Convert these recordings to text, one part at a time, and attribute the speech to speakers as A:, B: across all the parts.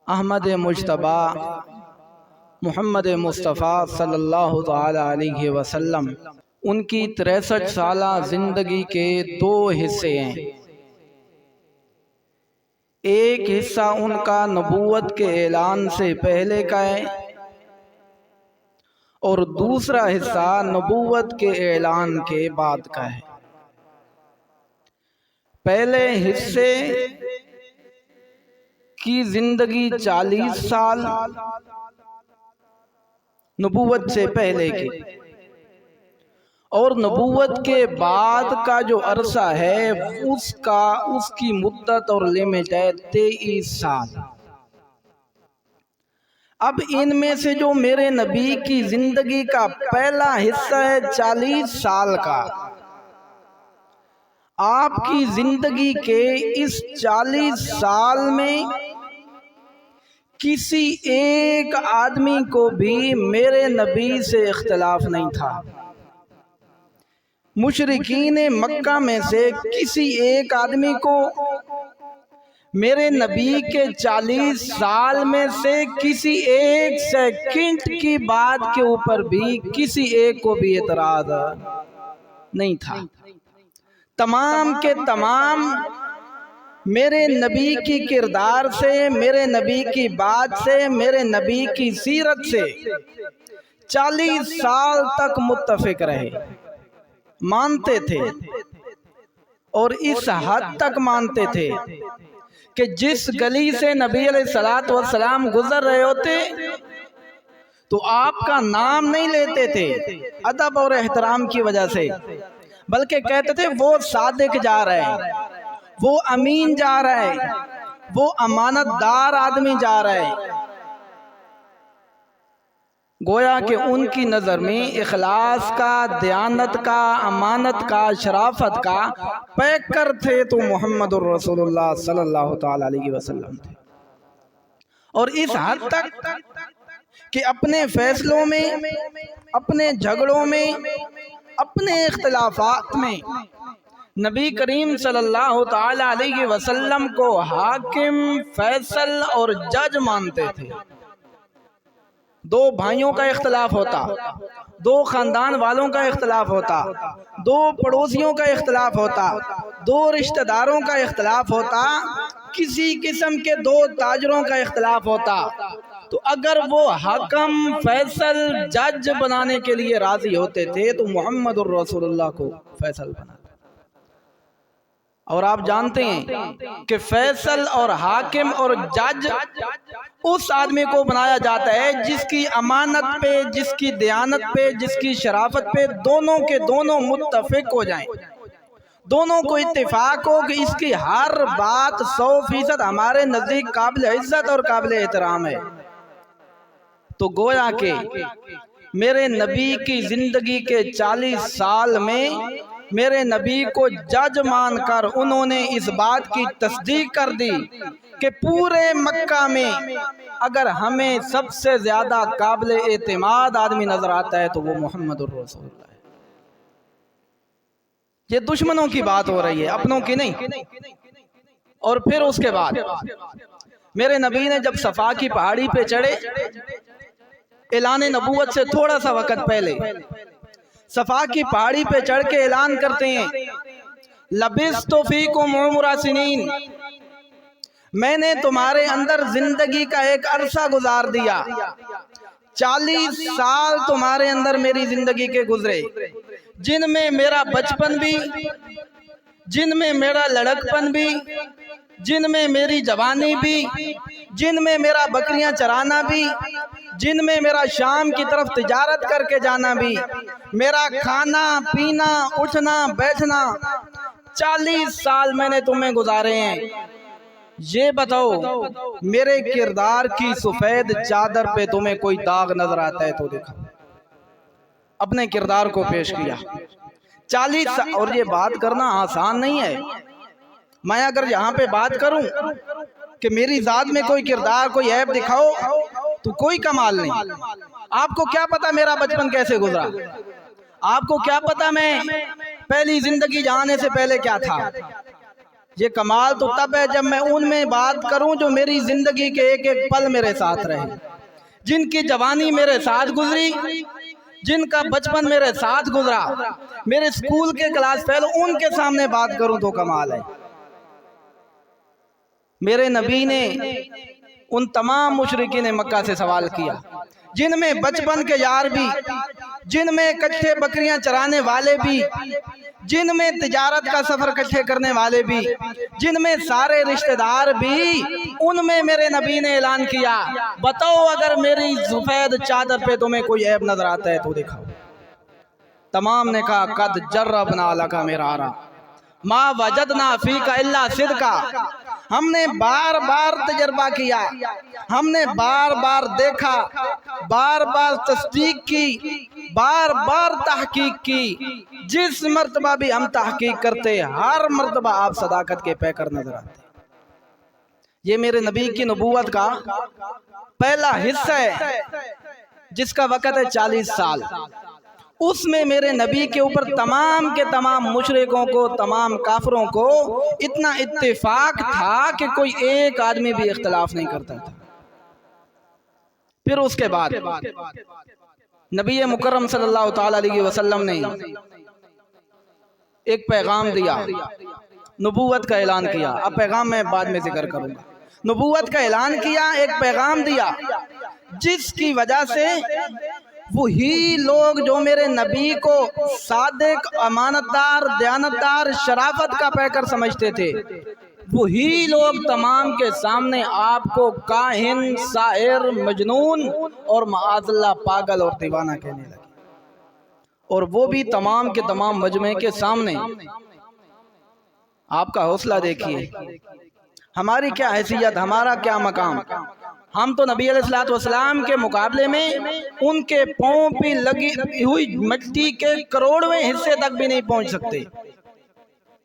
A: احمد مجتبی محمد مصطفیٰ صلی اللہ تعالی علیہ وسلم، ان کی 63 سالہ زندگی کے دو حصے ہیں۔ ایک حصہ ان کا نبوت کے اعلان سے پہلے کا ہے اور دوسرا حصہ نبوت کے اعلان کے بعد کا ہے۔ پہلے حصے کی زندگی 40 سال نبوت سے پہلے کی، اور نبوت کے بعد کا جو عرصہ ہے اس کی مدت اور لمٹ ہے 23 سال۔ اب ان میں سے جو میرے نبی کی زندگی کا پہلا حصہ ہے 40 سال کا، آپ کی زندگی کے اس 40 سال میں کسی ایک آدمی کو بھی میرے نبی سے اختلاف نہیں تھا۔ مشرکین مکہ میں سے کسی ایک آدمی کو میرے نبی کے 40 سال میں سے کسی ایک سیکنڈ کی بات کے اوپر بھی کسی ایک کو بھی اعتراض نہیں تھا۔ تمام کے تمام میرے نبی کی کردار سے، میرے نبی کی بات سے، میرے نبی کی سیرت سے 40 سال تک متفق رہے، مانتے تھے، اور اس حد تک مانتے تھے کہ جس گلی سے نبی علیہ السلام گزر رہے ہوتے تو آپ کا نام نہیں لیتے تھے ادب اور احترام کی وجہ سے، بلکہ کہتے تھے وہ صادق جا رہے ہیں، وہ امین جا رہا ہے، وہ امانت دار آدمی جا رہا ہے۔ گویا کہ ان کی نظر میں اخلاص کا، دیانت کا، امانت کا، شرافت کا پیکر تھے تو محمد الرسول اللہ صلی اللہ تعالی علیہ وسلم تھے۔ اور اس حد تک کہ اپنے فیصلوں میں، اپنے جھگڑوں میں، اپنے اختلافات میں نبی کریم صلی اللہ تعالی علیہ وسلم کو حاکم، فیصل اور جج مانتے تھے۔ دو بھائیوں کا اختلاف ہوتا، دو خاندان والوں کا اختلاف ہوتا، دو پڑوسیوں کا اختلاف ہوتا، دو رشتہ داروں کا اختلاف ہوتا، کسی قسم کے دو تاجروں کا اختلاف ہوتا، تو اگر وہ حاکم، فیصل، جج بنانے کے لیے راضی ہوتے تھے تو محمد الرسول اللہ کو فیصل بناتے۔ اور آپ جانتے ہیں کہ فیصل اور حاکم اور جج اس آدمی کو بنایا جاتا ہے جس کی امانت پہ، جس کی دیانت پہ، جس کی شرافت پہ دونوں کے دونوں متفق ہو جائیں، دونوں کو اتفاق ہو کہ اس کی ہر بات 100% ہمارے نزدیک قابل عزت اور قابل احترام ہے۔ تو گویا کہ میرے نبی کی زندگی کے 40 سال میں میرے نبی کو جج مان کر انہوں نے اس بات کی تصدیق کر دی کہ پورے مکہ میں اگر ہمیں سب سے زیادہ قابل اعتماد آدمی نظر آتا ہے تو وہ محمد الرسول اللہ ہے۔ یہ دشمنوں کی بات ہو رہی ہے، اپنوں کی نہیں۔ اور پھر اس کے بعد میرے نبی نے جب صفا کی پہاڑی پہ چڑھے، اعلان نبوت سے تھوڑا سا وقت پہلے صفا کی پہاڑی پہ چڑھ کے اعلان کرتے ہیں، لبثت فیکم عمر سنین، میں نے تمہارے اندر زندگی کا ایک عرصہ گزار دیا، 40 سال تمہارے اندر میری زندگی کے گزرے، جن میں میرا بچپن بھی، جن میں میرا لڑکپن بھی، جن میں میری جوانی بھی، جن میں میرا بکریاں چرانا بھی، جن میں میرا شام کی طرف تجارت کر کے جانا بھی، میرا کھانا پینا اٹھنا بیٹھنا، 40 سال میں نے تمہیں گزارے ہیں۔ یہ بتاؤ میرے کردار کی سفید چادر پہ تمہیں کوئی داغ نظر آتا ہے تو دکھاؤ۔ اپنے کردار کو پیش کیا 40 سال، اور یہ بات کرنا آسان نہیں ہے۔ میں اگر یہاں پہ بات کروں کہ میری ذات میں کوئی کردار، کوئی عیب دکھاؤ تو کوئی کمال نہیں۔ آپ کو کیا پتا میرا بچپن کیسے گزرا؟ آپ کو کیا پتا میں پہلی زندگی جانے سے پہلے کیا تھا؟ یہ کمال تو تب ہے جب میں ان میں بات کروں جو میری زندگی کے ایک ایک پل میرے ساتھ رہے، جن کی جوانی میرے ساتھ گزری، جن کا بچپن میرے ساتھ گزرا، میرے اسکول کے کلاس فیل، ان کے سامنے بات کروں تو کمال ہے۔ میرے نبی نے ان تمام مشرکین مکہ سے سوال کیا جن میں بچپن کے یار بھی، جن میں کٹھے بکریاں چرانے والے بھی، جن میں تجارت کا سفر کٹھے کرنے والے بھی، جن میں سارے رشتہ دار بھی، ان میں میرے نبی نے اعلان کیا، بتاؤ اگر میری سفید چادر پہ تمہیں کوئی عیب نظر آتا ہے تو دکھاؤ۔ تمام نے کہا قد جربنا لکا مرارا ما وجدنا فیک الا صدقا، ہم نے بار بار تجربہ کیا، ہم نے بار بار دیکھا، بار بار تصدیق کی، بار بار تحقیق کی، جس مرتبہ بھی ہم تحقیق کرتے ہر مرتبہ آپ صداقت کے پیکر نظر آتے۔ یہ میرے نبی کی نبوت کا پہلا حصہ ہے جس کا وقت ہے 40 سال۔ اس میں میرے نبی کے اوپر تمام کے تمام مشرکوں کو، تمام کافروں کو اتنا اتفاق تھا کہ کوئی ایک آدمی بھی اختلاف نہیں کرتا تھا۔ پھر اس کے بعد نبی مکرم صلی اللہ تعالی علیہ وسلم نے ایک پیغام دیا، نبوت کا اعلان کیا۔ اب پیغام میں بعد میں ذکر کروں گا۔ نبوت کا اعلان کیا، ایک پیغام دیا جس کی وجہ سے وہی لوگ جو میرے نبی کو صادق، امانتدار، دیانتدار، شرافت کا پیکر سمجھتے تھے، وہی لوگ تمام کے سامنے آپ کو کاہن، ساحر، مجنون اور معاذ اللہ پاگل اور دیوانہ کہنے لگے، اور وہ بھی تمام کے تمام مجمع کے سامنے۔ آپ کا حوصلہ دیکھیے، ہماری کیا حیثیت، ہمارا کیا مقام۔ ہم تو نبی علیہ السلام کے مقابلے میں ان کے پاؤں پہ لگی ہوئی مٹی کے کروڑویں حصے تک بھی نہیں پہنچ سکتے۔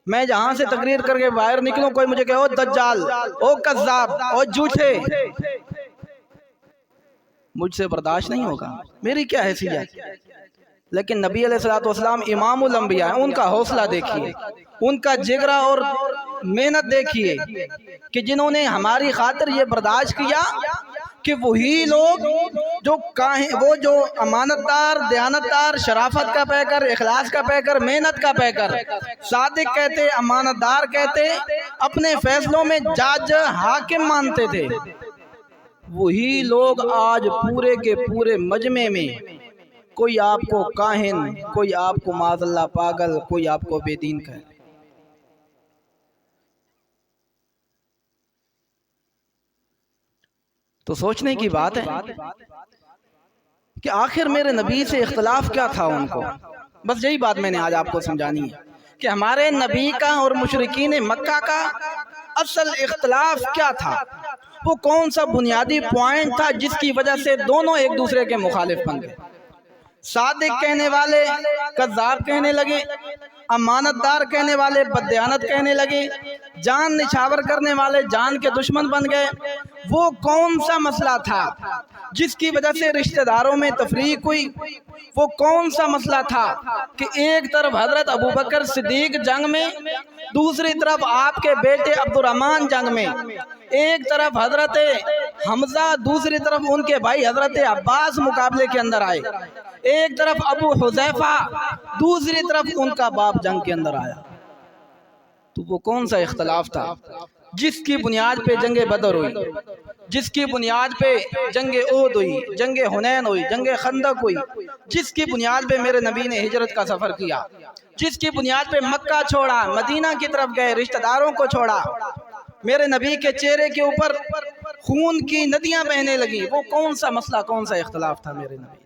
A: میں جہاں سے تقریر کر کے باہر نکلوں، کوئی مجھے کہے او دجال، او کذاب، او جھوٹے، مجھ سے برداشت نہیں ہوگا، میری کیا حیثیت۔ لیکن نبی علیہ السلام امام الانبیاء ہیں، ان کا حوصلہ دیکھیے، ان کا جگرہ اور محنت دیکھیے کہ جنہوں نے ہماری خاطر یہ برداشت کیا کہ وہی لوگ وہ جو امانتدار، دیانتدار، شرافت کا پیکر، اخلاص کا پیکر، محنت کا پیکر، صادق کہتے، امانتدار کہتے، اپنے فیصلوں میں جج، حاکم مانتے تھے، وہی لوگ آج پورے کے پورے مجمع میں کوئی آپ کو کاہن، کوئی آپ کو معاذ اللہ پاگل، کوئی آپ کو بے دین کہے۔ تو سوچنے کی بات ہے کہ آخر میرے نبی سے اختلاف کیا تھا ان کو۔ بس یہی بات میں نے آج آپ کو سمجھانی ہے کہ ہمارے نبی کا اور مشرکین مکہ کا اصل اختلاف کیا تھا، وہ کون سا بنیادی پوائنٹ تھا جس کی وجہ سے دونوں ایک دوسرے کے مخالف بن گئے۔ صادق کہنے والے کذاب کہنے لگے، امانتدار کہنے والے بددیانت کہنے لگے، جان نچھاور کرنے والے جان کے دشمن بن گئے۔ وہ کون سا مسئلہ تھا جس کی وجہ سے رشتہ داروں میں تفریق ہوئی؟ وہ کون سا مسئلہ تھا کہ ایک طرف حضرت ابوبکر صدیق جنگ میں، دوسری طرف آپ کے بیٹے عبد الرحمن جنگ میں، ایک طرف حضرت حمزہ، دوسری طرف ان کے بھائی حضرت عباس مقابلے کے اندر آئے، ایک طرف ابو حذیفہ، دوسری طرف ان کا باپ جنگ کے اندر آیا۔ تو وہ کون سا اختلاف تھا جس کی بنیاد پہ جنگ بدر ہوئی، جس کی بنیاد پہ جنگ احد ہوئی، جنگ حنین ہوئی، جنگ خندق ہوئی، جس کی بنیاد پہ میرے نبی نے ہجرت کا سفر کیا، جس کی بنیاد پہ مکہ چھوڑا، مدینہ کی طرف گئے، رشتہ داروں کو چھوڑا، میرے نبی کے چہرے کے اوپر خون کی ندیاں بہنے لگی؟ وہ کون سا مسئلہ، کون سا اختلاف تھا میرے نبی؟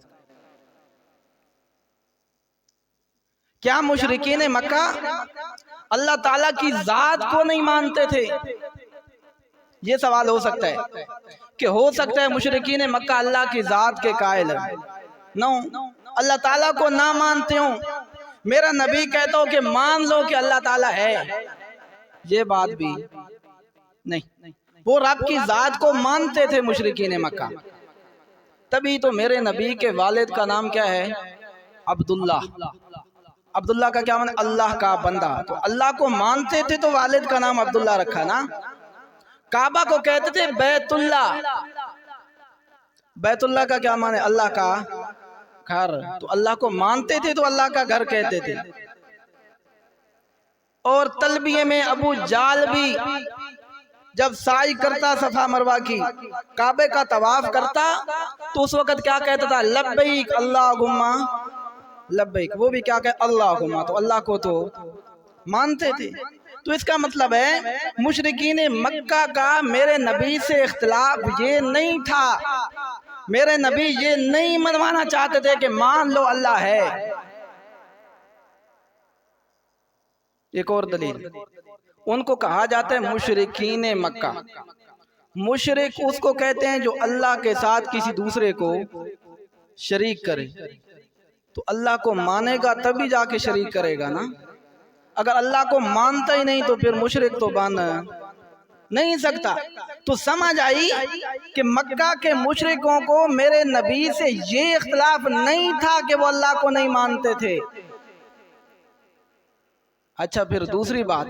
A: کیا مشرکین مکہ اللہ تعالیٰ کی ذات کو نہیں مانتے تھے؟ یہ سوال ہو سکتا ہے کہ ہو سکتا ہے مشرکین مکہ اللہ کی ذات کے قائل ہیں، نو اللہ تعالیٰ کو نہ مانتے ہوں، میرا نبی کہتا ہو کہ مان لو کہ اللہ تعالیٰ ہے، یہ بات بھی نہیں۔ وہ رب کی ذات کو مانتے تھے مشرکین مکہ۔ تبھی تو میرے نبی کے والد کا نام کیا ہے؟ عبداللہ۔ عبداللہ کا کیا معنی؟ اللہ کا بندہ. تو اللہ کو مانتے تھے تو والد کا نام عبداللہ رکھا نا. کعبہ کو کہتے تھے بیت اللہ. بیت اللہ کا کیا معنی؟ اللہ کا گھر. تو اللہ کو مانتے تھے تو اللہ کا گھر کہتے تھے. اور تلبیہ میں ابو جال بھی جب سعی کرتا صفا مروہ کی، کعبے کا طواف کرتا، تو اس وقت کیا کہتا تھا؟ لبیک اللہم لبیک. وہ بھی کیا کہے؟ اللہم. تو اللہ کو تو مانتے تھے. تو اس کا مطلب ہے مشرکین مکہ کا میرے نبی سے اختلاف یہ نہیں تھا، میرے نبی یہ نہیں منوانا چاہتے تھے کہ مان لو اللہ ہے. ایک اور دلیل، ان کو کہا جاتا ہے مشرکین مکہ. مشرک اس کو کہتے ہیں جو اللہ کے ساتھ کسی دوسرے کو شریک کرے. تو اللہ کو مانے گا تبھی جا کے شریک کرے گا نا. اگر اللہ کو مانتا ہی نہیں تو پھر مشرک تو بن نہیں سکتا. تو سمجھ آئی کہ مکہ کے مشرکوں کو میرے نبی سے یہ اختلاف نہیں تھا کہ وہ اللہ کو نہیں مانتے تھے. اچھا پھر دوسری بات،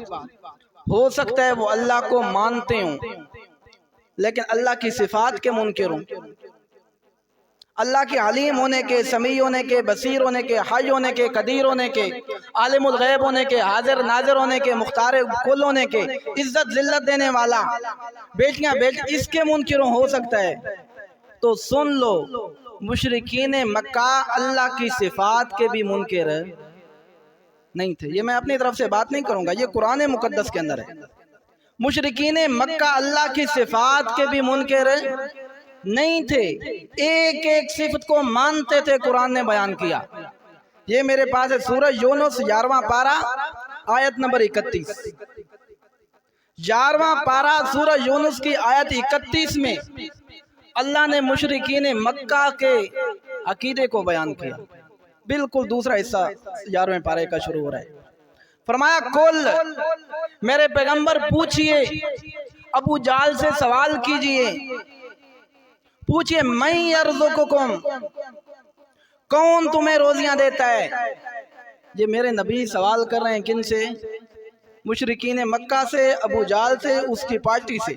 A: ہو سکتا ہے وہ اللہ کو مانتے ہوں لیکن اللہ کی صفات کے منکر ہوں. اللہ کے علیم ہونے کے، سمیع ہونے کے، بصیر ہونے کے، حی ہونے کے، قدیر ہونے کے، عالم الغیب ہونے کے، حاضر ناظر ہونے کے، مختار کل ہونے کے، عزت ذلت دینے والا، بیٹیاں اس کے منکروں ہو سکتا ہے. تو سن لو، مشرکین مکہ اللہ کی صفات کے بھی منکر نہیں تھے. یہ میں اپنی طرف سے بات نہیں کروں گا، یہ قرآن مقدس کے اندر ہے. مشرکین مکہ اللہ کی صفات کے بھی منکر نہیں تھے، ایک ایک صفت کو مانتے تھے. قرآن نے بیان کیا. یہ میرے پاس ہے سورہ یونس 11واں پارہ آیت نمبر 31. 11واں پارہ سورہ یونس کی آیت 31 میں اللہ نے مشرکین مکہ کے عقیدے کو بیان کیا. بالکل دوسرا حصہ 11ویں پارے کا شروع ہو رہا ہے. فرمایا کل میرے پیغمبر پوچھئے، ابو جال سے سوال کیجئے، پوچھئے من یرزقکم، کون تمہیں روزیاں دیتا ہے. یہ میرے نبی سوال کر رہے ہیں کن سے؟ مشرکین مکہ سے، ابو جال سے، اس کی پارٹی سے.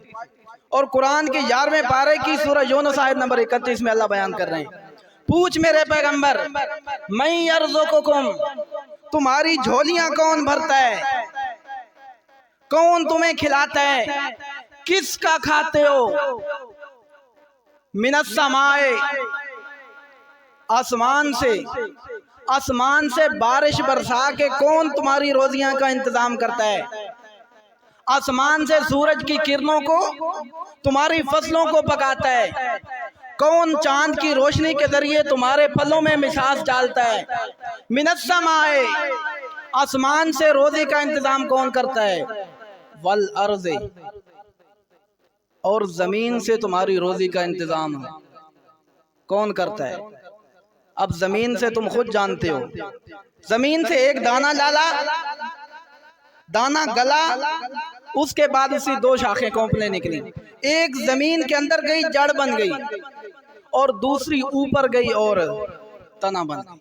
A: اور قرآن کی 11ویں پارے کی سورہ یونس آیت نمبر 31 میں اللہ بیان کر رہے ہیں، پوچھ میرے پیغمبر من یرزقکم، تمہاری جھولیاں کون بھرتا ہے، کون تمہیں کھلاتا ہے، کس کا کھاتے ہو. من السماء، آسمان سے بارش برسا کے کون تمہاری روزیاں کا انتظام کرتا ہے. آسمان سے سورج کی کرنوں کو تمہاری فصلوں کو پکاتا ہے. کون چاند کی روشنی کے ذریعے تمہارے پھلوں میں مشاس ڈالتا ہے. من السماء، آسمان سے روزی کا انتظام کون کرتا ہے. والارض، اور زمین سے تمہاری روزی کا انتظام کون کرتا ہے. اب زمین سے تم خود جانتے ہو، زمین سے ایک دانہ ڈالا، دانہ گلا، اس کے بعد اسی 2 شاخیں کونپلیں نکلی. ایک زمین کے اندر گئی، جڑ بن گئی، اور دوسری اوپر گئی اور تنا بن گئی.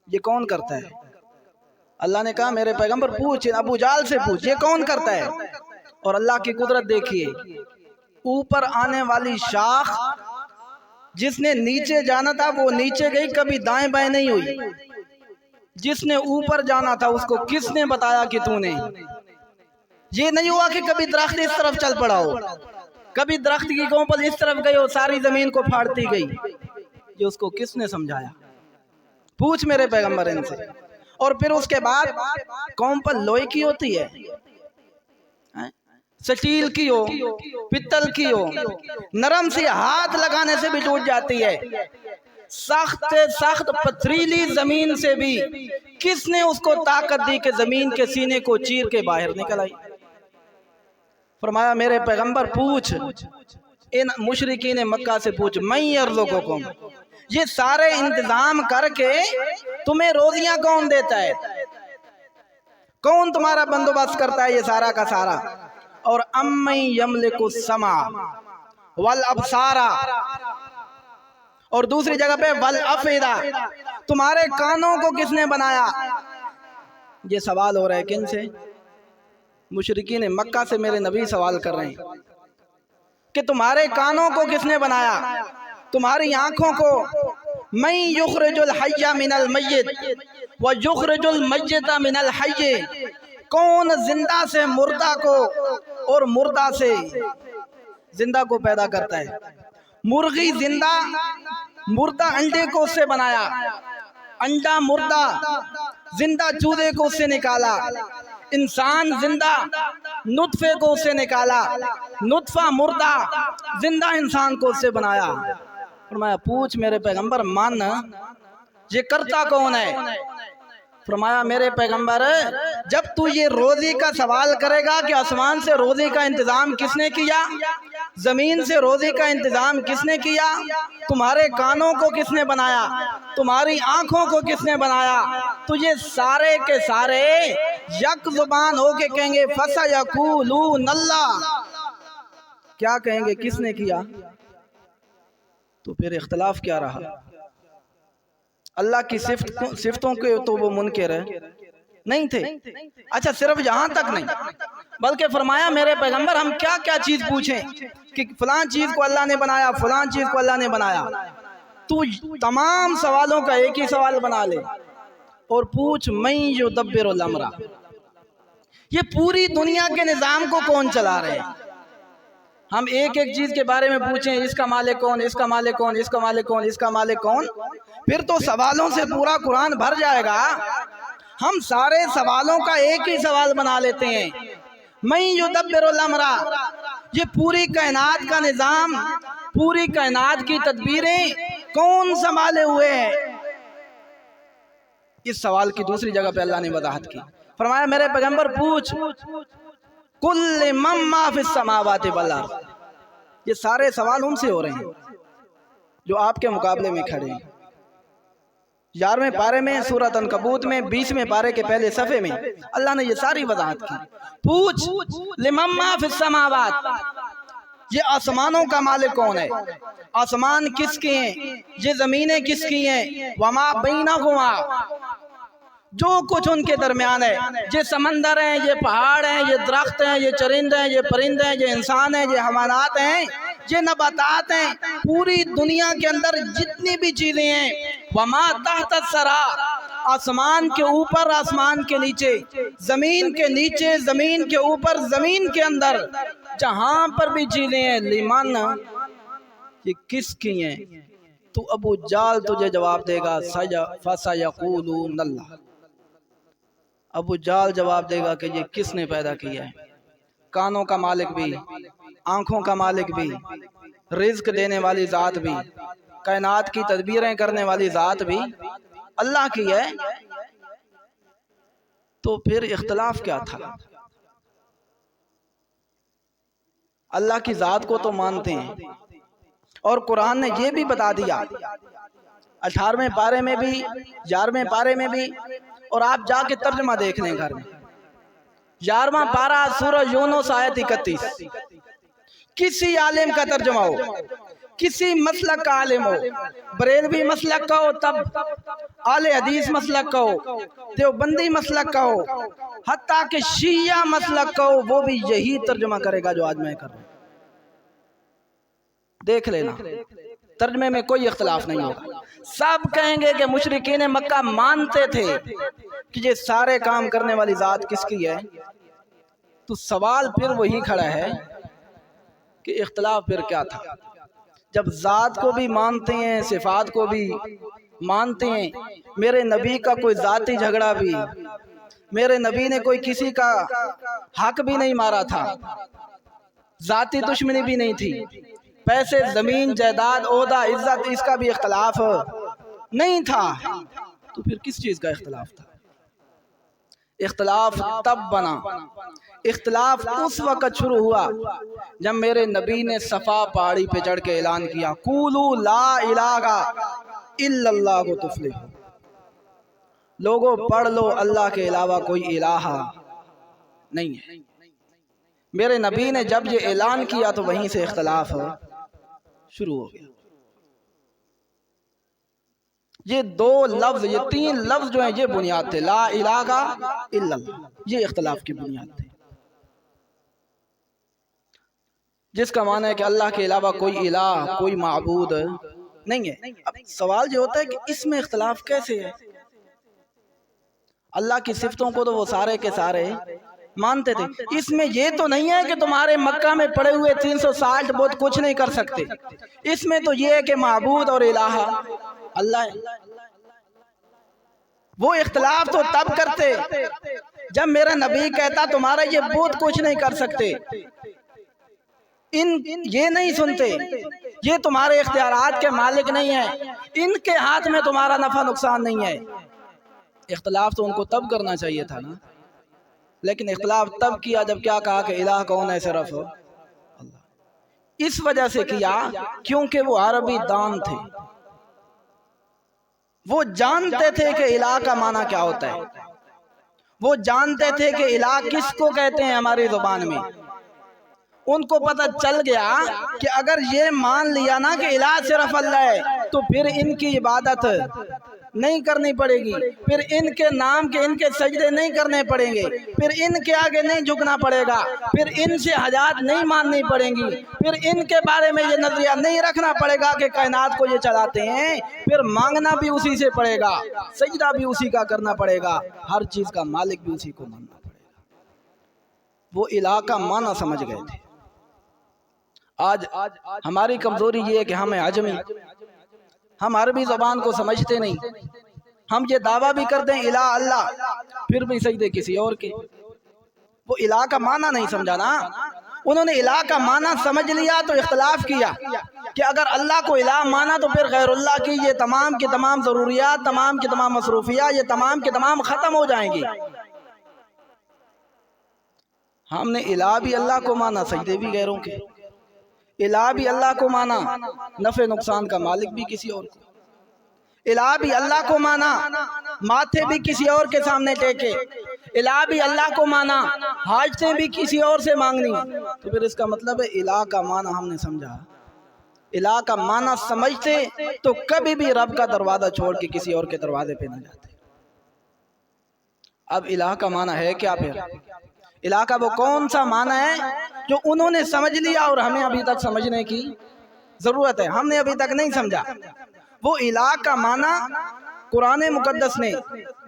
A: یہ کون کرتا ہے؟ اللہ نے کہا میرے پیغمبر پوچھ، ابو جال سے پوچھ یہ کون کرتا ہے. اور اللہ کی قدرت دیکھیے، اوپر آنے والی شاخ جس نے نیچے جانا تھا وہ نیچے گئی، کبھی دائیں بائیں نہیں ہوئی. جس نے اوپر جانا تھا اس کو کس نے بتایا کہ تو نے؟ یہ نہیں ہوا کہ کبھی درخت اس طرف چل پڑا ہو، کبھی درخت کی کونپل اس طرف گئی ہو، ساری زمین کو پھاڑتی گئی. یہ اس کو کس نے سمجھایا؟ پوچھ میرے پیغمبر ان سے. اور پھر اس کے بعد کونپل لوہے کی ہوتی ہے، سٹیل کی ہو، پتل کی ہو، نرم سی ہاتھ لگانے سے بھی ٹوٹ جاتی ہے. سخت سخت پتھریلی زمین سے بھی کس نے اس کو طاقت دی کہ زمین کے سینے کو چیر کے باہر نکل آئی. فرمایا میرے پیغمبر پوچھ ان مشرکین مکہ سے پوچھ من یرزقکم، یہ سارے انتظام کر کے تمہیں روزیاں کون دیتا ہے، کون تمہارا بندوبست کرتا ہے یہ سارا کا سارا. اور امن یملک السمع والابصار، اور دوسری جگہ پہ والافئدہ، تمہارے کانوں کو کس نے بنایا، یہ سوال ہو رہا ہے کن سے؟ مشرکین مکہ سے میرے نبی سوال کر رہے ہیں کہ تمہارے کانوں کو کس نے بنایا، تمہاری آنکھوں کو؟ من یخرج الحی من المیت ویخرج المیت من الحی، کون زندہ سے مردہ کو اور مردہ سے زندہ کو پیدا کرتا ہے؟ مرغی زندہ، مردہ انڈے کو اس سے بنایا، انڈا مردہ، زندہ چوزے کو اس سے نکالا، انسان زندہ نطفے کو اس سے نکالا، نطفہ مردہ زندہ انسان کو اس سے بنایا۔ فرمایا پوچھ میرے پیغمبر مان یہ کرتا کون ہے؟ فرمایا میرے پیغمبر جب تو یہ روزی کا سوال کرے گا کہ آسمان سے روزی کا انتظام کس نے کیا، زمین سے روزی کا انتظام کس نے کیا، تمہارے کانوں کو کس نے بنایا، تمہاری آنکھوں کو کس نے بنایا، تو یہ سارے کے سارے یک زبان ہو کے کہیں گے فَسَيَقُولُونَ اللَّهُ، کیا کہیں گے؟ کس نے کیا؟ تو پھر اختلاف کیا رہا؟ اللہ کی صفتوں کے تو وہ منکر نہیں تھے۔ اچھا صرف یہاں تک نہیں، بلکہ فرمایا میرے پیغمبر ہم کیا کیا چیز پوچھیں کہ فلاں چیز کو اللہ نے بنایا، فلاں چیز کو اللہ نے بنایا، تو تمام سوالوں کا ایک ہی سوال بنا لے اور پوچھ من یدبر الامر، یہ پوری دنیا کے نظام کو کون چلا رہے ہیں؟ ہم ایک ایک چیز کے بارے میں پوچھیں اس کا مالک کون، اس کا مالک کون، اس کا مالک کون، اس کا مالک کون، پھر تو سوالوں سے پورا قرآن بھر جائے گا۔ ہم سارے سوالوں کا ایک ہی سوال بنا لیتے ہیں، من یدبر الامر، یہ پوری کائنات کا نظام، پوری کائنات کی تدبیریں کون سنبھالے ہوئے ہیں؟ اس سوال کی دوسری جگہ پہ اللہ نے وضاحت کی، فرمایا میرے پیغمبر پوچھ کل من ما فی السماوات والارض، یہ سارے سوال ان سے ہو رہے ہیں جو آپ کے مقابلے میں کھڑے ہیں۔ 11ویں پارے میں سورۃ عنکبوت میں 20ویں پارے کے پہلے صفحے میں اللہ نے یہ ساری وضاحت کی، پوچھ لمن ما فی السماوات، یہ آسمانوں کا مالک کون ہے، آسمان کس کے ہیں، یہ زمینیں کس کی ہیں، وما بینہما، جو کچھ ان کے درمیان ہے، یہ سمندر ہیں، یہ پہاڑ ہیں، یہ درخت ہیں، یہ چرند ہیں، یہ پرند ہیں، یہ انسان ہیں، یہ حیوانات ہیں، یہ نباتات ہیں، پوری دنیا کے اندر جتنی بھی چیزیں ہیں، وما تحت الثری، آسمان کے اوپر، آسمان کے نیچے، زمین کے نیچے، زمین کے اوپر، زمین کے اندر، جہاں پر بھی چیزیں ہیں، لمن، یہ کس کی ہیں؟ تو ابو جال تجھے جواب دے گا فَسَيَقُولُونَ اللَّهُ، ابو جال جواب دے گا کہ یہ کس نے پیدا کیا ہے؟ کانوں کا مالک بھی، آنکھوں کا مالک بھی، رزق دینے والی ذات بھی، کائنات کی تدبیریں کرنے والی ذات بھی اللہ کی ہے۔ تو پھر اختلاف کیا تھا؟ اللہ کی ذات کو تو مانتے ہیں، اور قرآن نے یہ بھی بتا دیا 18ویں پارے میں بھی 11ویں پارے میں بھی، اور آپ جا کے ترجمہ دیکھ لیں گھر میں، 11واں پارہ سورہ یونس آیت 31، کسی عالم کا ترجمہ ہو، کسی مسلک کا عالم ہو، بریلوی مسلک کا ہو تب، اہل حدیث مسلک کا ہو، دیوبندی مسلک کا ہو، حتیٰ کہ شیعہ مسلک کا ہو، وہ بھی یہی ترجمہ کرے گا جو آج میں کر رہا ہوں۔ دیکھ لینا، ترجمے میں کوئی اختلاف نہیں ہوگا، سب کہیں گے کہ مشرکین مکہ مانتے تھے کہ یہ سارے کام کرنے والی ذات کس کی ہے۔ تو سوال پھر وہی کھڑا ہے کہ اختلاف پھر کیا تھا؟ جب ذات کو بھی مانتے ہیں، صفات کو بھی مانتے ہیں، میرے نبی کا کوئی ذاتی جھگڑا بھی، میرے نبی نے کوئی کسی کا حق بھی نہیں مارا تھا، ذاتی دشمنی بھی نہیں تھی، پیسے، زمین، جائیداد، عہدہ، عزت، اس کا بھی اختلاف نہیں تھا، تو پھر کس چیز کا اختلاف تھا؟ اختلاف تب بنا، اختلاف اس وقت شروع ہوا جب میرے نبی نے صفا پہاڑی پہ چڑھ کے اعلان کیا قولوا لا الہ الا اللہ تفلحوا، لوگوں پڑھ لو اللہ کے علاوہ کوئی الہ نہیں ہے۔ میرے نبی نے جب یہ اعلان کیا تو وہیں سے اختلاف شروع ہو گیا۔ یہ دو لفظ، یہ تین لفظ جو ہیں یہ بنیاد تھے، لا الہ الا اللہ، یہ اختلاف کی بنیاد تھی، جس کا معنی ہے کہ اللہ کے علاوہ کوئی الہ، کوئی معبود نہیں ہے۔ اب سوال یہ ہوتا ہے کہ اس میں اختلاف کیسے ہے؟ اللہ کی صفتوں کو تو وہ سارے کے سارے مانتے تھے، اس میں یہ تو نہیں ہے کہ تمہارے مکہ میں پڑے ہوئے 360 بت کچھ نہیں کر سکتے، اس میں تو یہ ہے کہ معبود اور الہ اللہ ہے۔ وہ اختلاف تو تب کرتے جب میرا نبی کہتا تمہارا یہ بت کچھ نہیں کر سکتے، یہ نہیں سنتے، یہ تمہارے اختیارات کے مالک نہیں ہیں، ان کے ہاتھ میں تمہارا نفع نقصان نہیں ہے۔ اختلاف تو ان کو تب کرنا چاہیے تھا نا، لیکن اختلاف تب کیا جب کیا کہا کہ الہ کون ہے؟ صرف اللہ۔ اس وجہ سے کیا کیونکہ وہ عربی دان تھے، وہ جانتے تھے کہ الہ کا معنی کیا ہوتا ہے، وہ جانتے تھے کہ الہ کس کو کہتے ہیں ہماری زبان میں۔ ان کو پتہ چل گیا کہ اگر یہ مان لیا نا کہ الہ صرف اللہ ہے تو پھر ان کی عبادت نہیں کرنی پڑے گی، پھر ان کے نام کے ان کے سجدے نہیں کرنے پڑیں گے، پھر ان کے آگے نہیں جھکنا پڑے گا، پھر ان سے حاجات نہیں ماننی پڑیں گی، پھر ان کے بارے میں یہ نظریہ نہیں رکھنا پڑے گا کہ کائنات کو یہ چلاتے ہیں، پھر مانگنا بھی اسی سے پڑے گا، سجدہ بھی اسی کا کرنا پڑے گا، ہر چیز کا مالک بھی اسی کو ماننا پڑے گا۔ وہ الہ کا معنی سمجھ گئے تھے۔ آج ہماری کمزوری یہ ہے کہ ہم عجمی، ہم عربی زبان کو سمجھتے نہیں، ہم یہ دعویٰ بھی کرتے ہیں الہ اللہ، پھر بھی سجدے کسی اور کے۔ وہ الہ کا معنی نہیں سمجھا نا، انہوں نے الہ کا معنی سمجھ لیا تو اختلاف کیا کہ اگر اللہ کو الہ مانا تو پھر غیر اللہ کی یہ تمام کی تمام ضروریات، تمام کی تمام مصروفیات، یہ تمام کی تمام ختم ہو جائیں گی۔ ہم نے الہ بھی اللہ کو مانا، سجدے بھی غیروں کے، الہ بھی اللہ کو مانا، نفع نقصان کا مالک بھی کسی اور کو، الہ بھی اللہ کو مانا، ماتھے بھی کسی اور کے سامنے ٹیکے، الہ بھی اللہ کو مانا، حاجتیں بھی کسی اور سے مانگنی، تو پھر اس کا مطلب ہے الہ کا معنی ہم نے سمجھا۔ الہ کا معنی سمجھتے تو کبھی بھی رب کا دروازہ چھوڑ کے کسی اور کے دروازے پہ نہ جاتے۔ اب الہ کا معنی ہے کیا؟ پھر الہ کا وہ کون سا معنی ہے جو انہوں نے سمجھ لیا اور ہمیں ابھی تک سمجھنے کی ضرورت ہے، ہم نے ابھی تک نہیں سمجھا۔ وہ الہ کا معنی قرآن مقدس نے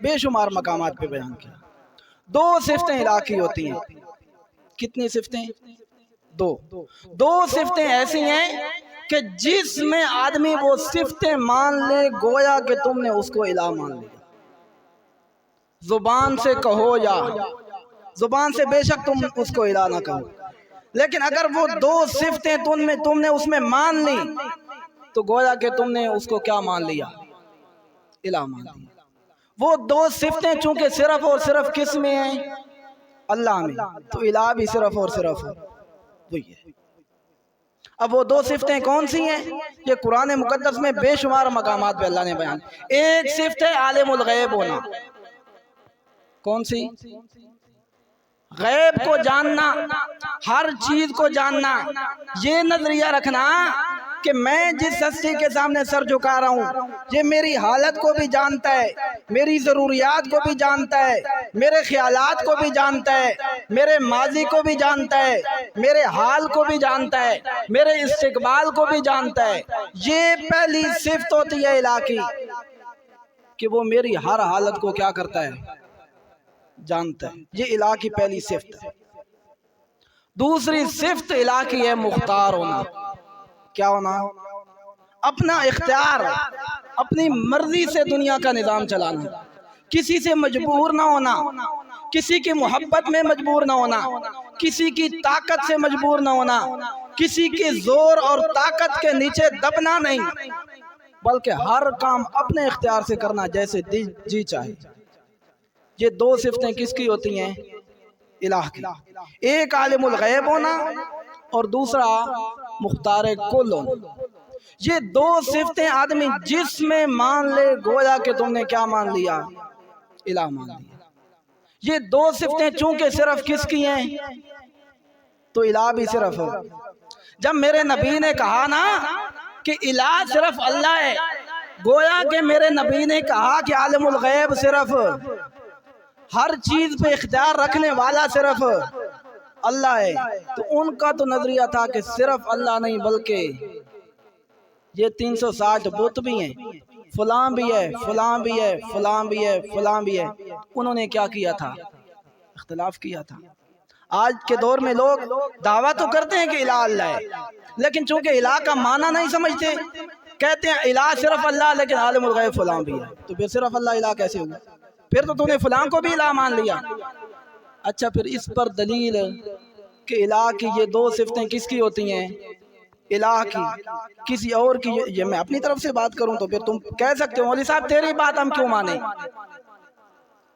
A: بے شمار مقامات پہ بیان کیا۔ دو صفتیں الہ کی ہوتی ہیں، کتنی صفتیں؟ دو صفتیں ایسی ہیں کہ جس میں آدمی وہ صفتیں مان لے گویا کہ تم نے اس کو الہ مان لیا۔ زبان سے کہو یا زبان سے بے شک تم اس کو الہ نہ کہو، لیکن اگر وہ دو صفتیں تم نے اس میں مان لی تو گویا کہ تم نے اس کو کیا مان لیا؟ الہ مان لیا۔ وہ دو صفتیں چونکہ صرف اور صرف کس میں ہیں؟ اللہ میں، تو الہ بھی صرف اور صرف وہی ہے۔ اب وہ دو صفتیں کون سی ہیں؟ یہ قرآن مقدس میں بے شمار مقامات پہ اللہ نے بیان۔ ایک صفت ہے عالم الغیب ہونا۔ کون سی؟ غیب کو جاننا، ہر چیز کو جاننا، یہ نظریہ رکھنا کہ میں جس ہستی کے سامنے سر جھکا رہا ہوں یہ میری حالت کو بھی جانتا ہے، میری ضروریات کو بھی جانتا ہے، میرے خیالات کو بھی جانتا ہے، میرے ماضی کو بھی جانتا ہے، میرے حال کو بھی جانتا ہے، میرے استقبال کو بھی جانتا ہے۔ یہ پہلی صفت ہوتی ہے الہ کی کہ وہ میری ہر حالت کو کیا کرتا ہے؟ جانتا ہے۔ یہ الہ کی پہلی صفت ہے۔ دوسری صفت الہ کی ہے مختار ہونا۔ کیا ہونا؟ اپنا اختیار، اپنی مرضی سے دنیا کا نظام چلانا، کسی سے مجبور نہ ہونا، کسی کی محبت میں مجبور نہ ہونا، کسی کی طاقت سے مجبور نہ ہونا، کسی کے زور اور طاقت کے نیچے دبنا نہیں، بلکہ ہر کام اپنے اختیار سے کرنا جیسے جی چاہے۔ یہ دو صفتیں کس کی ہوتی ہیں؟ الہ کی۔ ایک عالم الغیب ہونا اور دوسرا مختار کل ہونا۔ یہ دو صفتیں آدمی جس میں مان لے گویا کہ تم نے کیا مان لیا؟ الہ مان لیا۔ یہ دو صفتیں چونکہ صرف کس کی ہیں تو الہ بھی صرف ہے۔ جب میرے نبی نے کہا نا کہ الہ صرف اللہ ہے گویا کہ میرے نبی نے کہا کہ عالم الغیب صرف ہر چیز پہ اختیار رکھنے والا صرف اللہ ہے. تو ان کا تو نظریہ تھا کہ صرف اللہ نہیں بلکہ یہ 360 بت بھی ہیں، فلاں بھی ہے، فلاں بھی ہے، فلاں بھی ہے، فلاں بھی ہے. انہوں نے کیا کیا تھا؟ اختلاف کیا تھا. آج کے دور میں لوگ دعویٰ تو کرتے ہیں کہ الہ اللہ ہے، لیکن چونکہ الہ کا معنی نہیں سمجھتے، کہتے ہیں الہ صرف اللہ لیکن عالم الغیب فلاں بھی ہے. تو پھر صرف اللہ الہ کیسے ہوگا؟ پھر تو نے فلاں کو بھی الہ مان لیا. اچھا پھر اس پر دلیل کہ الہ کی یہ دو صفتیں کس کی ہوتی ہیں؟ الہ کی، کسی اور کی. یہ میں اپنی طرف سے بات کروں تو پھر تم کہہ سکتے ہو مولوی صاحب تیری بات ہم کیوں مانیں؟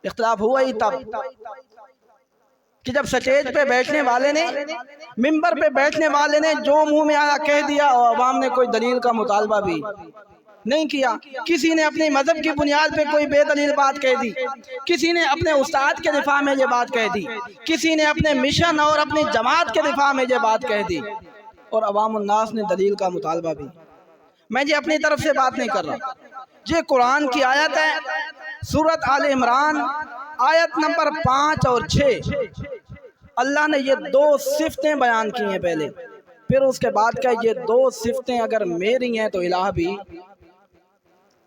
A: اختلاف ہوا ہی تب کہ جب سٹیج پہ بیٹھنے والے نے، ممبر پہ بیٹھنے والے نے جو منہ میں آیا کہہ دیا اور عوام نے کوئی دلیل کا مطالبہ بھی نہیں کیا. کسی نے اپنے مذہب کی بنیاد پہ کوئی بے دلیل بات کہہ دی، کسی نے اپنے استاد کے دفاع میں یہ بات کہہ دی، کسی نے اپنے مشن اور اپنی جماعت کے دفاع میں یہ بات کہہ دی، اور عوام الناس نے دلیل کا مطالبہ بھی. میں یہ اپنی طرف سے بات نہیں کر رہا، یہ قرآن کی آیت ہے، سورۃ آل عمران آیت نمبر 5 اور 6. اللہ نے یہ دو صفتیں بیان کی ہیں پہلے، پھر اس کے بعد کہ یہ دو صفتیں اگر میری ہیں تو الہ بھی.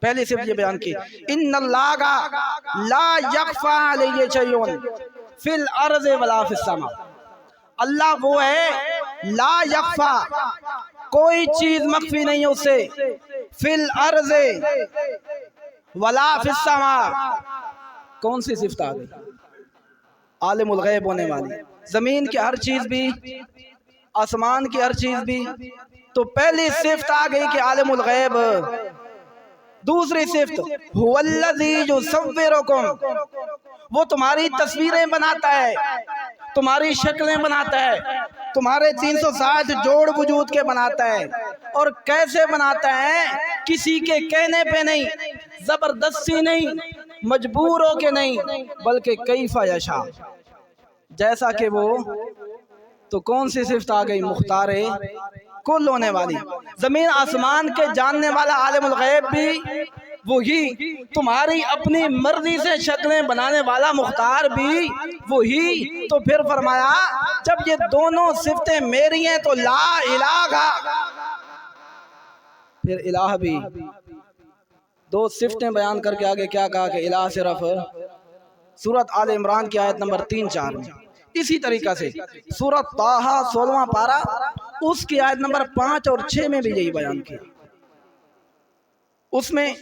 A: پہلی صفت یہ بیان کی، ان اللہ لا یخفی علیہ شیء فی الارض ولا فی السماء. اللہ وہ ہے لا یخفی، کوئی چیز مخفی نہیں ہے اس سے، فی الارض ولا فی السماء. کون سی صفت آ گئی؟ عالم الغیب ہونے والی. زمین کی ہر چیز بھی، آسمان کی ہر چیز بھی. تو پہلی صفت آ گئی کہ عالم الغیب. دوسری صفت هو الذی یصورکم، وہ تمہاری تصویریں بناتا ہے، تمہاری شکلیں بناتا ہے، تمہارے 360 جوڑ وجود کے بناتا ہے. اور کیسے بناتا ہے؟ کسی کے کہنے پہ نہیں، زبردستی نہیں، مجبور ہو کے نہیں، بلکہ کیف یشاء، جیسا کہ وہ. تو کون سی صفت آ گئی؟ مختار کل ہونے والی. زمین آسمان کے جاننے والا عالم الغیب بھی وہی، تمہاری اپنی مرضی سے شکلیں بنانے والا مختار بھی وہی. تو پھر فرمایا جب یہ دونوں صفتیں میری ہیں تو لا الہ، پھر الہ بھی. دو صفتیں بیان کر کے آگے کیا کہا کہ الہ صرف سورۃ آل عمران کی آیت نمبر 3-4 میں. اسی طریقہ سے سورۃ طٰہٰ 16واں پارہ اس کی آیت نمبر 5 اور 6 میں بھی یہی بیان کیا. اس میں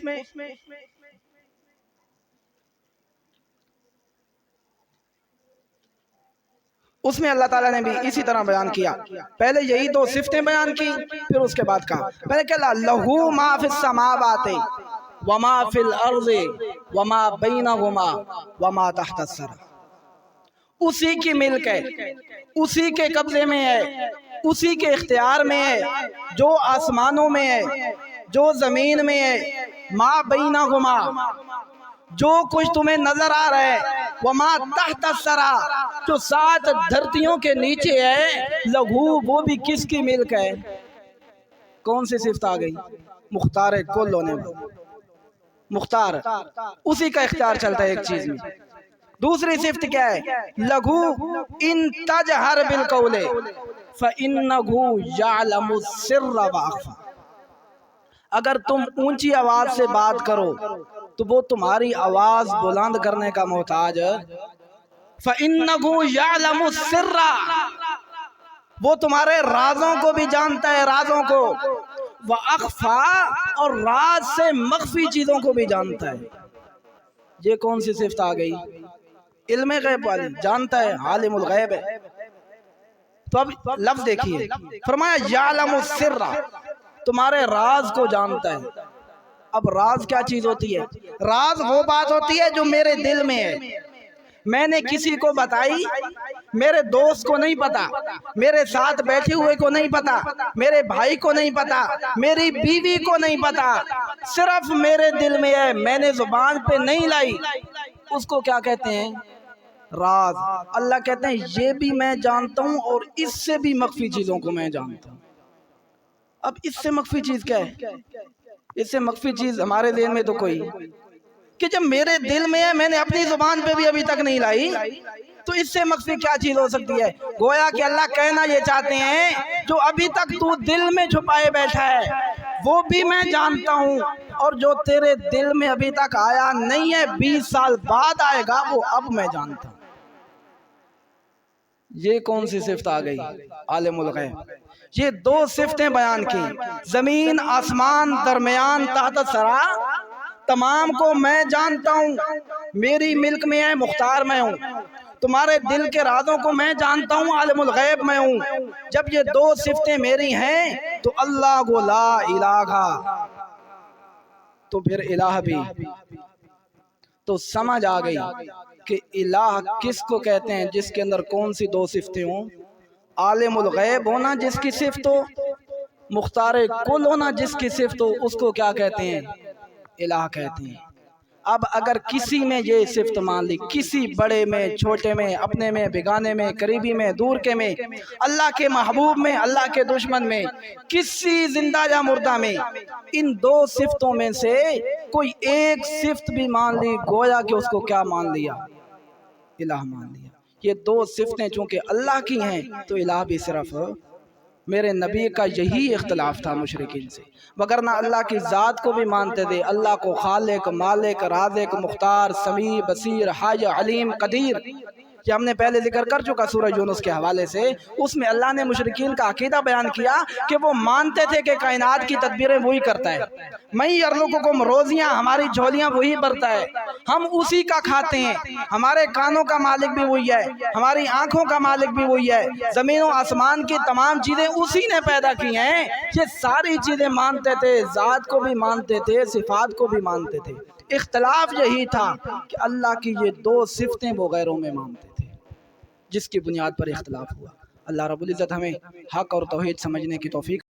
A: اللہ تعالیٰ نے بھی اسی طرح بیان کیا. پہلے یہی دو صفتیں بیان کی، پھر اس کے بعد کہا پہلے کہ لہو ما فی السماوات وما فی الارض وما بینہما وما تحت الثری. اسی کی ملک ہے، اسی کے قبضے میں ہے، اسی کے اختیار میں ہے، جو آسمانوں میں ہے، جو زمین میں ہے، ما بینہما، جو کچھ تمہیں نظر آ رہا ہے، وما تحت الثری، جو 7 دھرتیوں کے نیچے ہے، لہو وہ بھی کس کی ملک ہے؟ کون سی صفت آ گئی؟ مختار کل ہونے والا. مختار، اسی کا اختیار چلتا ہے ایک چیز میں. دوسری صفت کیا ہے؟ لہو ان تجہر بالقول فإنہ یعلم السر وأخفی. اگر تم اونچی آواز سے بات کرو تو وہ تمہاری آواز بلند کرنے کا محتاج. فإنہ یعلم السر، وہ تمہارے رازوں کو بھی جانتا ہے، رازوں کو. وأخفی، اور راز سے مخفی چیزوں کو بھی جانتا ہے. یہ کون سی صفت آ گئی؟ علم غیب والی. جانتا ہے، عالم الغیب ہے. تو اب لفظ دیکھیے، فرمایا یعلم السر، تمہارے راز کو جانتا ہے. اب راز کیا چیز ہوتی ہے؟ راز وہ بات ہوتی ہے جو میرے دل میں ہے، میں نے کسی کو بتائی، میرے دوست کو نہیں پتا، میرے ساتھ بیٹھے ہوئے کو نہیں پتا، میرے بھائی کو نہیں پتا، میری بیوی کو نہیں پتا، صرف میرے دل میں ہے، میں نے زبان پہ نہیں لائی. اس کو کیا کہتے ہیں؟ راز. اللہ کہتے ہیں یہ بھی میں جانتا ہوں اور اس سے بھی مخفی چیزوں کو میں جانتا ہوں. اب اس سے مخفی چیز کیا ہے؟ اس سے مخفی چیز ہمارے ذہن میں تو کوئی کہ جب میرے دل میں ہے میں نے اپنی زبان پہ بھی ابھی تک نہیں لائی تو اس سے مخفی کیا چیز ہو سکتی ہے؟ گویا کہ اللہ کہنا یہ چاہتے ہیں جو ابھی تک تو دل میں چھپائے بیٹھا ہے وہ بھی میں جانتا ہوں، اور جو تیرے دل میں ابھی تک آیا نہیں ہے 20 سال بعد آئے گا وہ اب میں جانتا ہوں۔ یہ کون سی صفت آ گئی؟ عالم الغیب۔ یہ دو صفتیں بیان کی، زمین آسمان درمیان تحت سرا تمام کو میں جانتا ہوں، میری ملک میں ہے مختار میں ہوں، تمہارے دل کے رازوں کو میں جانتا ہوں، عالم الغیب میں ہوں۔ جب یہ دو صفتیں میری ہیں تو اللہ کو لا الہ، تو پھر الہ بھی، تو سمجھ آ گئی کہ الہ کس کو کہتے ہیں جس کے اندر کون سی دو صفتیں ہوں؟ عالم الغیب ہونا جس کی صفت ہو، مختار کل ہونا جس کی صفت ہو، اس کو کیا کہتے ہیں؟ الہ کہتے ہیں۔ اب اگر کسی میں یہ صفت مان لی، کسی بڑے میں چھوٹے میں، اپنے میں بیگانے میں، قریبی میں دور کے میں، اللہ کے محبوب میں اللہ کے دشمن میں، کسی زندہ یا مردہ میں، ان دو صفتوں میں سے کوئی ایک صفت بھی مان لی گویا کہ اس کو کیا مان لیا؟ الہ مان لیا۔ یہ دو صفتیں چونکہ اللہ کی ہیں تو الہ بھی صرف میرے نبی کا یہی اختلاف تھا مشرکین سے، وگرنہ اللہ کی ذات کو بھی مانتے تھے، اللہ کو خالق، مالک، رازق، مختار، سمیع، بصیر، حی، علیم، قدیر۔ یہ ہم نے پہلے ذکر کر چکا سورہ یونس کے حوالے سے، اس میں اللہ نے مشرکین کا عقیدہ بیان کیا کہ وہ مانتے تھے کہ کائنات کی تدبیریں وہی کرتا ہے، میں یرزقکم، روزیاں ہماری جھولیاں وہی بھرتا ہے، ہم اسی کا کھاتے ہیں، ہمارے کانوں کا مالک بھی وہی ہے، ہماری آنکھوں کا مالک بھی وہی ہے، زمین و آسمان کی تمام چیزیں اسی نے پیدا کی ہیں۔ یہ ساری چیزیں مانتے تھے، ذات کو بھی مانتے تھے، صفات کو بھی مانتے تھے، اختلاف یہی تھا کہ اللہ کی یہ دو صفتیں وہ غیروں میں مانتے تھے، جس کی بنیاد پر اختلاف ہوا۔ اللہ رب العزت ہمیں حق اور توحید سمجھنے کی توفیق